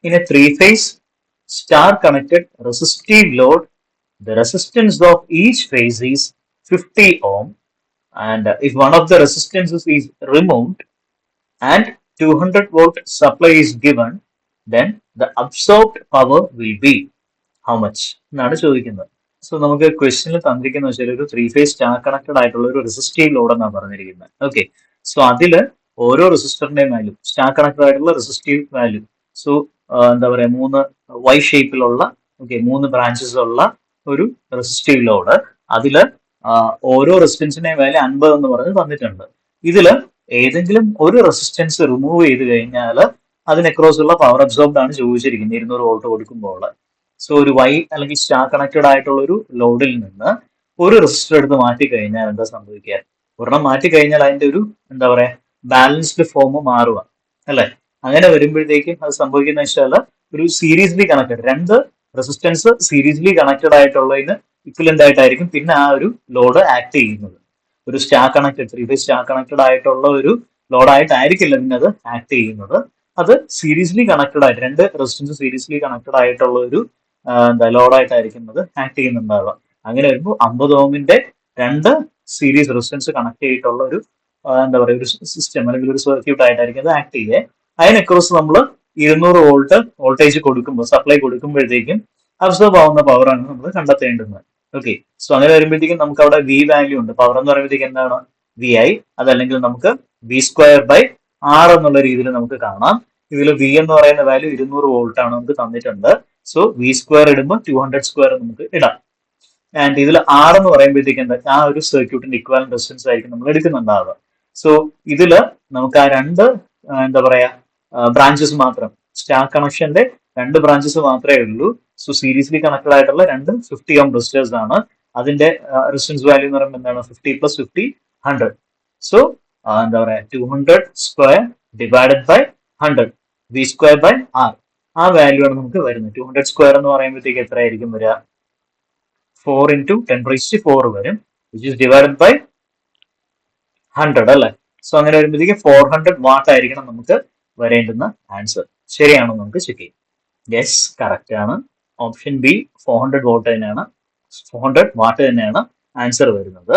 In a three-phase star-connected resistive load, the resistance of each phase is 50 ohm, and if one of the resistances is removed and 200-volt supply is given, then the absorbed power will be how much എന്നാണ് ചോദിക്കുന്നത്. So നമുക്ക് ക്വസ്റ്റ്യനിൽ തന്നിരിക്കുന്ന വെച്ചാൽ ഒരു three phase star connected ആയിട്ടുള്ള ഒരു resistive load എന്നാണ് പറഞ്ഞിരിക്കുന്നത്. ഓക്കെ, സോ അതില് ഓരോ റെസിസ്റ്ററിന്റെയും വാല്യൂ, സ്റ്റാർ കണക്റ്റഡ് ആയിട്ടുള്ള റെസിസ്റ്റീവ് വാല്യൂ, സോ എന്താ പറയാ, മൂന്ന് വൈ ഷേപ്പിലുള്ള, ഓക്കെ, മൂന്ന് ബ്രാഞ്ചസ് ഉള്ള ഒരു റെസിസ്റ്റീവ് ലോഡ്. അതില് ഓരോ റെസിസ്റ്റൻസിന്റെയും വാല്യൂ 50 എന്ന് പറഞ്ഞ് തന്നിട്ടുണ്ട്. ഇതില് ഏതെങ്കിലും ഒരു റെസിസ്റ്റൻസ് റിമൂവ് ചെയ്ത് കഴിഞ്ഞാൽ അതിന് അക്രോസ് ഉള്ള പവർ അബ്സോർബ്ഡ് ആണ് ചോദിച്ചിരിക്കുന്നത് 200 വോൾട്ട് കൊടുക്കുമ്പോൾ. സോ ഒരു വൈ അല്ലെങ്കിൽ സ്റ്റാർ കണക്റ്റഡ് ആയിട്ടുള്ള ഒരു ലോഡിൽ നിന്ന് ഒരു റെസിസ്റ്റർ എടുത്ത് മാറ്റി കഴിഞ്ഞാൽ എന്താ സംഭവിക്കുക? ഒരെണ്ണം മാറ്റി കഴിഞ്ഞാൽ അതിന്റെ ഒരു എന്താ പറയാ ബാലൻസ്ഡ് ഫോം മാറുക അല്ലെ? അങ്ങനെ വരുമ്പോഴത്തേക്കും അത് സംഭവിക്കുന്ന വെച്ചാൽ ഒരു സീരീസ്ലി കണക്റ്റഡ് രണ്ട് റെസിസ്റ്റൻസ് സീരീസ്ലി കണക്റ്റഡ് ആയിട്ടുള്ളതിന് ഇക്വലന്റ് ആയിട്ടായിരിക്കും പിന്നെ ആ ഒരു ലോഡ് ആക്ട് ചെയ്യുന്നത്. ഒരു star connected three phase star connected ആയിട്ടുള്ള ഒരു ലോഡായിട്ടായിരിക്കില്ല പിന്നെ അത് ആക്ട് ചെയ്യുന്നത്. അത് സീരീസ്ലി കണക്റ്റഡ് ആയിട്ട് രണ്ട് റെസിസ്റ്റൻസ് സീരീസ്ലി കണക്റ്റഡ് ആയിട്ടുള്ള ഒരു എന്താ ലോഡായിട്ടായിരിക്കും അത് ആക്ട് ചെയ്യുന്നുണ്ടാവുക. അങ്ങനെ വരുമ്പോൾ 50 ഓമിന്റെ രണ്ട് സീരീസ് റെസിസ്റ്റൻസ് കണക്ട് ചെയ്തിട്ടുള്ള ഒരു എന്താ പറയുക ഒരു സിസ്റ്റം അല്ലെങ്കിൽ ഒരു സർക്യൂട്ട് ആയിട്ടായിരിക്കും അത് ആക്ട് ചെയ്യുക. അതിനക്രോസ് നമ്മൾ 200 വോൾട്ട് വോൾട്ടേജ് കൊടുക്കുമ്പോൾ, സപ്ലൈ കൊടുക്കുമ്പോഴത്തേക്കും അബ്സോർബ് ആവുന്ന പവറാണ് നമ്മൾ കണ്ടെത്തേണ്ടുന്നത്. ഓക്കെ, സോ അങ്ങനെ വരുമ്പോഴത്തേക്കും നമുക്ക് അവിടെ വി വാല്യൂ ഉണ്ട്. പവർ എന്ന് പറയുമ്പോഴത്തേക്ക് എന്താണ്? V I. അതല്ലെങ്കിൽ നമുക്ക് വി സ്ക്വയർ ബൈ ആർ എന്നുള്ള രീതിയിൽ നമുക്ക് കാണാം. ഇതിൽ വി എന്ന് പറയുന്ന വാല്യൂ 200 വോൾട്ട് ആണ് നമുക്ക് തന്നിട്ടുണ്ട്. സോ വി സ്ക്വയർ ഇടുമ്പോൾ 200 സ്ക്വയർ നമുക്ക് ഇടാം. ആൻഡ് ഇതിൽ ആർ എന്ന് പറയുമ്പോഴത്തേക്ക് എന്താ, ആ ഒരു സർക്യൂട്ടിന്റെ ഇക്വാലന്റ് റെസിസ്റ്റൻസ് ആയിരിക്കും നമ്മൾ എടുക്കുന്നുണ്ടാവുക. സോ ഇതില് നമുക്ക് ആ രണ്ട് എന്താ പറയാ ബ്രാഞ്ചസ് മാത്രം, സ്റ്റാർ കണക്ഷന്റെ രണ്ട് ബ്രാഞ്ചസ് മാത്രമേ ഉള്ളൂ. സോ സീരീസ്ലി കണക്റ്റഡ് ആയിട്ടുള്ള രണ്ട് 50 ഓം റെസിസ്റ്റേഴ്സ് ആണ്. അതിന്റെ റെസിസ്റ്റൻസ് വാല്യൂ എന്ന് പറയുമ്പോൾ എന്താണ്? 50 + 50 100. സോ എന്താ പറയാ 200 square divided by 100 V square by R. ആ വാല്യൂ ആണ് നമുക്ക് വരുന്നത്. 200 സ്ക്വയർ എന്ന് പറയുമ്പോഴത്തേക്ക് എത്രയായിരിക്കും വരിക? 4 × 10⁴ വരും, വിച്ച് ഈസ് ഡിവൈഡഡ് ബൈ 100 അല്ലെ? സോ അങ്ങനെ വരുമ്പോഴത്തേക്ക് 400 വാട്ട് ആയിരിക്കണം നമുക്ക് വരേണ്ടുന്ന ആൻസർ. ശരിയാണോ നമുക്ക് ചെക്ക് ചെയ്യാം. യെസ്, കറക്റ്റ് ആണ്. ഓപ്ഷൻ ബി 400 വാട്ട് തന്നെയാണ്, 400 വാട്ട് തന്നെയാണ് ആൻസർ വരുന്നത്.